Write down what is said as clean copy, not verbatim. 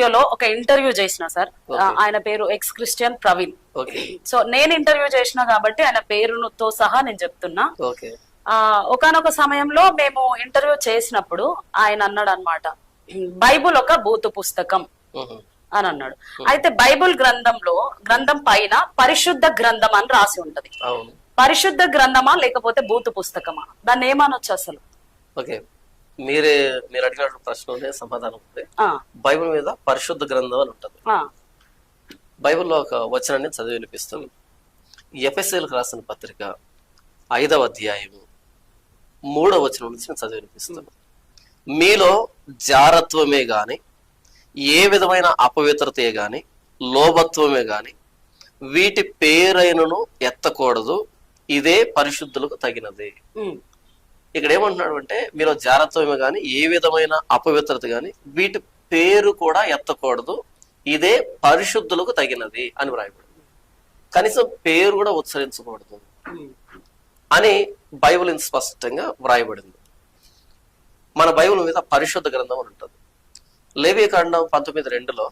రేడియోలో ఒక ఇంటర్వ్యూ చేసిన సార్. ఆయన పేరు ఎక్స్ క్రిస్టియన్ ప్రవీణ్. సో నేను ఇంటర్వ్యూ చేసిన కాబట్టి ఆయన పేరుతో సహా నేను చెప్తున్నా. ఒకానొక సమయంలో మేము ఇంటర్వ్యూ చేసినప్పుడు ఆయన అన్నాడు అనమాట, బైబుల్ ఒక బూతు పుస్తకం అని అన్నాడు. అయితే బైబుల్ గ్రంథం పైన పరిశుద్ధ గ్రంథం అని రాసి ఉంటది. పరిశుద్ధ గ్రంథమా లేకపోతే బూతు పుస్తకమా, దాన్ని ఏమనొచ్చు అసలు? ఓకే, మీరు అడిగిన ప్రశ్న సమాధానం ఉంది. బైబిల్ మీద పరిశుద్ధ గ్రంథం అని ఉంటది. బైబిల్లో ఒక వచనాన్ని చదివి వినిపిస్తాం. ఎఫెసీయులకు రాసిన పత్రిక 5వ అధ్యాయము 3వ వచనం నుంచి నేను చదివి వినిపిస్తాను. మీలో జారత్వమే గాని, ఏ విధమైన అపవిత్రతే గాని, లోభత్వమే గాని వీటి పేరైనను ఎత్తకూడదు, ఇదే పరిశుద్ధులకు తగినది. ఇక్కడ ఏమంటున్నాడు అంటే, మీరు జారత్వమే గాని, ఏ విధమైన అపవిత్రత గాని వీటి పేరు కూడా ఎత్తకూడదు, ఇదే పరిశుద్ధులకు తగినది అని వ్రాయబడింది. కనీసం పేరు కూడా ఉచ్చరించకూడదు అని బైబిల్ స్పష్టంగా వ్రాయబడింది. మన బైబిల్ మీద పరిశుద్ధ గ్రంథం అని ఉంటుంది. లేవియకాండం 19:2